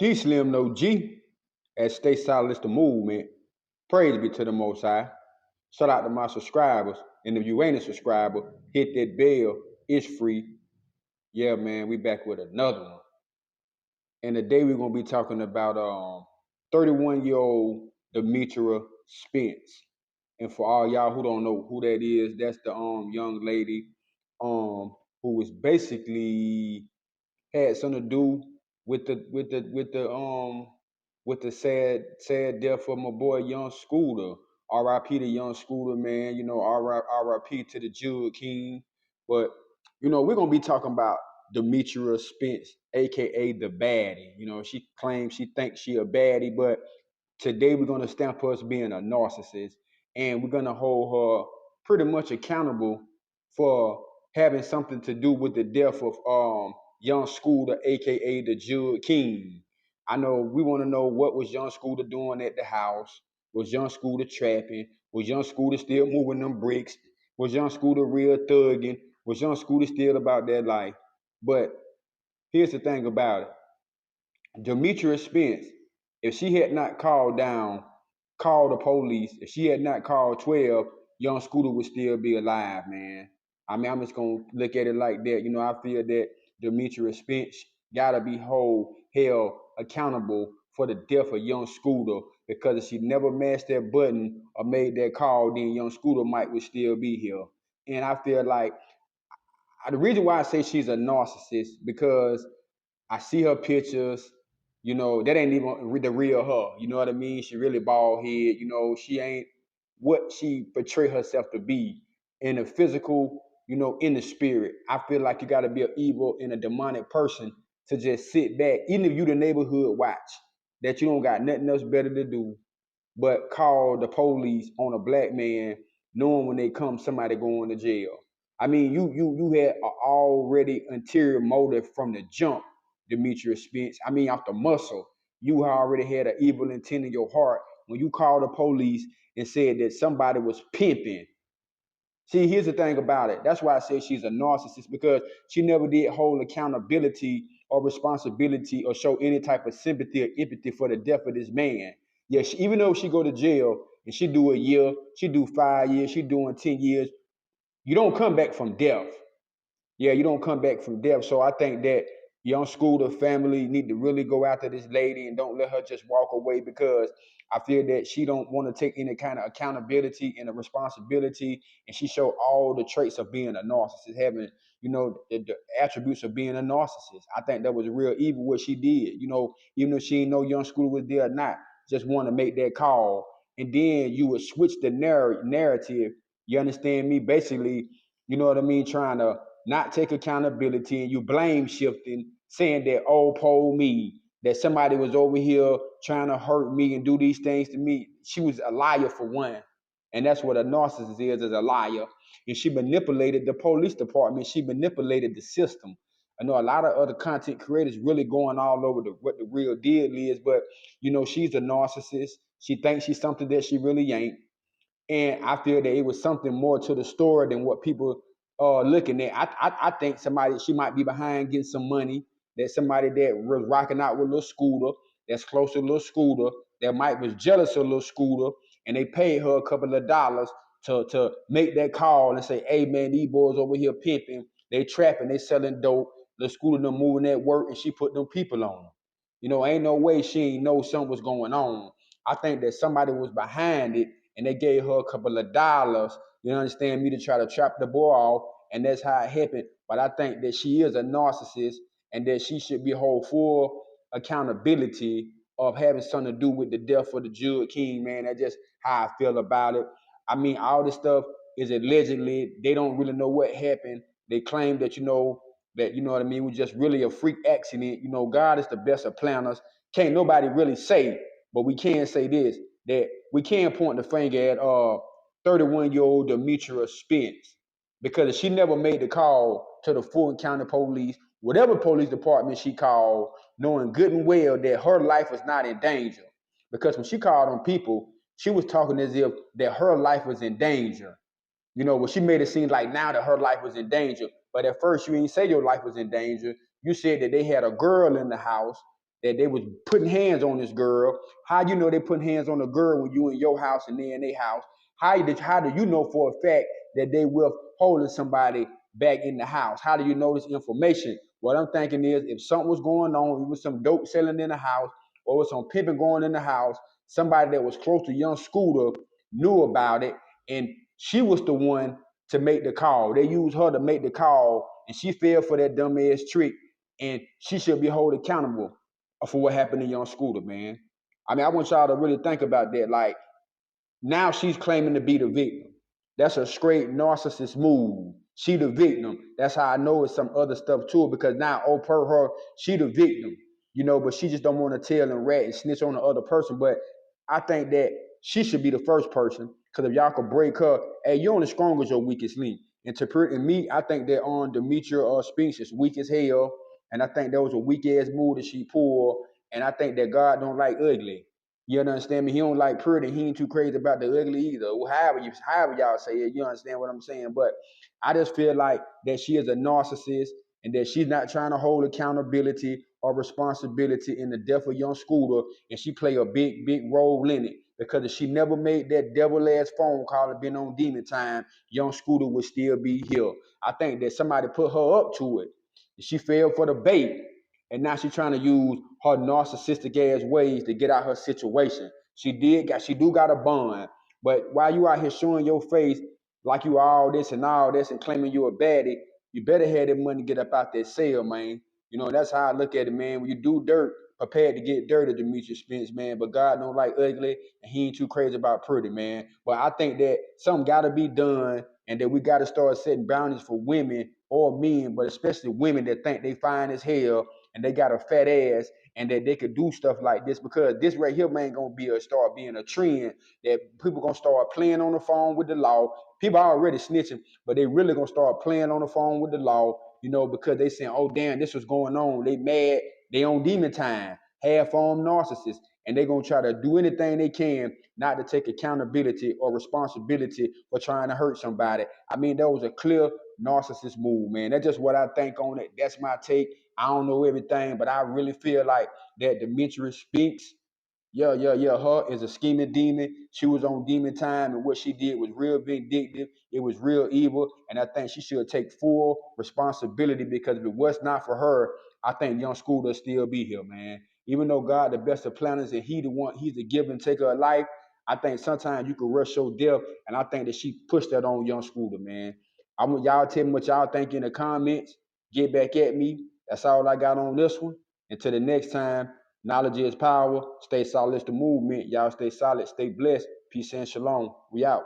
DEESLIMDAOG at STAYSOLIDISDAMOVEMEnt. Praise be to the Most High. Shout out to my subscribers. And if you ain't a subscriber, hit that bell. It's free. Yeah, man, we back with another one. And today we're gonna be talking about 31-year-old Demetria Spence. And for all y'all who don't know who that is, that's the young lady who was basically had something to do with the sad death of my boy Young Scooter. R.I.P. to Young Scooter, man. You know, R.I.P. to the Jug King. But we're gonna be talking about Demetria Spence, aka the baddie. She claims she thinks she a baddie, but today we're gonna stamp her as being a narcissist, and we're gonna hold her pretty much accountable for having something to do with the death of Young Scooter, aka the Jug King. I know we want to know what was Young Scooter doing at the house. Was Young Scooter trapping? Was Young Scooter still moving them bricks? Was Young Scooter real thugging? Was Young Scooter still about that life? But here's the thing about it. Demetria Spence, if she had not called the police, if she had not called 12, Young Scooter would still be alive, man. I mean, I'm just gonna look at it like that. I feel that Demetria Spence gotta be held accountable for the death of Young Scooter, because if she never mashed that button or made that call, then Young Scooter might would still be here. And I feel like the reason why I say she's a narcissist, because I see her pictures. That ain't even the real her. You know what I mean? She really bald head. She ain't what she portray herself to be in the physical. In the spirit. I feel like you got to be an evil and a demonic person to just sit back, even if you the neighborhood watch, that you don't got nothing else better to do but call the police on a black man, knowing when they come somebody going to jail. I mean, you had an already interior motive from the jump, Demetrius Spence. I mean, off the muscle, you already had an evil intent in your heart when you called the police and said that somebody was pimping. See, here's the thing about it. That's why I say she's a narcissist, because she never did hold accountability or responsibility or show any type of sympathy or empathy for the death of this man. Yeah, even though she go to jail and she do a year, she do 5 years, she doing 10 years, you don't come back from death. Yeah, you don't come back from death. So I think that Young Scooter family need to really go after this lady and don't let her just walk away, because I feel that she don't want to take any kind of accountability and a responsibility, and she showed all the traits of being a narcissist, having the attributes of being a narcissist. I think that was real evil what she did. Even if she didn't know Young Scooter was there or not, just want to make that call, and then you would switch the narrative. You understand me? Basically, you know what I mean, trying to not take accountability, and you blame shifting, saying that, oh, poor me, that somebody was over here trying to hurt me and do these things to me. She was a liar for one. And that's what a narcissist is a liar. And she manipulated the police department. She manipulated the system. I know a lot of other content creators really going all over what the real deal is, but she's a narcissist. She thinks she's something that she really ain't. And I feel that it was something more to the story than what people are looking at. I think she might be behind getting some money. That somebody that was rocking out with Little Scooter, that's close to Little Scooter, that might was jealous of Little Scooter, and they paid her a couple of dollars to make that call and say, hey man, these boys over here pimping, they trapping, they selling dope. Little Scooter them moving that work, and she put them people on them. Ain't no way she ain't know something was going on. I think that somebody was behind it, and they gave her a couple of dollars, you understand me, to try to trap the boy off, and that's how it happened. But I think that she is a narcissist, and that she should be hold full accountability of having something to do with the death of the Jud King, man. That's just how I feel about it. I mean, all this stuff is allegedly. They don't really know what happened. They claim that, what I mean, it was just really a freak accident. God is the best of planners. Can't nobody really say, but we can say this, that we can point the finger at 31-year-old Demetria Spence, because if she never made the call to the Fulton County Police, whatever police department she called, knowing good and well that her life was not in danger. Because when she called on people, she was talking as if that her life was in danger. When she made it seem like now that her life was in danger. But at first, you didn't say your life was in danger. You said that they had a girl in the house, that they was putting hands on this girl. How you know they putting hands on the girl when you in your house and they in their house? How do you know for a fact that they withholding somebody back in the house? How do you know this information? What I'm thinking is if something was going on, it was some dope selling in the house, or was some pimping going in the house, somebody that was close to young Scooter knew about it, and she was the one to make the call. They used her to make the call, and she fell for that dumbass trick, and she should be held accountable for what happened to young Scooter, man. I mean, I want y'all to really think about that. Like, now she's claiming to be the victim. That's a straight narcissist move. She the victim. That's how I know it's some other stuff too, because now, oh, per her, she the victim, but she just don't want to tell and rat and snitch on the other person. But I think that she should be the first person, because if y'all could break her, hey, you're only strong as your weakest link. And me, I think that on Demetria Spence is weak as hell, and I think that was a weak ass move that she pulled, and I think that God don't like ugly. You understand me? He don't like pretty. He ain't too crazy about the ugly either. However y'all say it, you understand what I'm saying? But I just feel like that she is a narcissist and that she's not trying to hold accountability or responsibility in the death of young Scooter, and she play a big, big role in it. Because if she never made that devil ass phone call and been on demon time, young Scooter would still be here. I think that somebody put her up to it. She fell for the bait. And now she's trying to use her narcissistic ass ways to get out her situation. She do got a bond, but while you out here showing your face like you all this and claiming you a baddie, you better have that money to get up out that cell, man. That's how I look at it, man. When you do dirt, prepared to get dirty, Demetria Spence, man. But God don't like ugly, and He ain't too crazy about pretty, man. But I think that something got to be done, and that we got to start setting boundaries for women or men, but especially women that think they fine as hell and they got a fat ass and that they could do stuff like this, because this right here, man, gonna start being a trend that people gonna start playing on the phone with the law. People are already snitching, but they really gonna start playing on the phone with the law, because they saying, oh damn, this was going on. They mad, they on demon time, half-armed narcissists, and they gonna try to do anything they can not to take accountability or responsibility for trying to hurt somebody. I mean, that was a clear narcissist move, man. That's just what I think on it. That's my take. I don't know everything, but I really feel like that Demetria speaks. Yeah. Her is a scheming demon. She was on demon time, and what she did was real vindictive. It was real evil, and I think she should take full responsibility, because if it was not for her, I think young Scooter still be here, man. Even though God, the best of planners, and He's the giver and taker of life, I think sometimes you can rush your death, and I think that she pushed that on young Scooter, man. I want y'all tell me what y'all think in the comments. Get back at me. That's all I got on this one. Until the next time, knowledge is power. Stay solid. It's the movement. Y'all stay solid. Stay blessed. Peace and shalom. We out.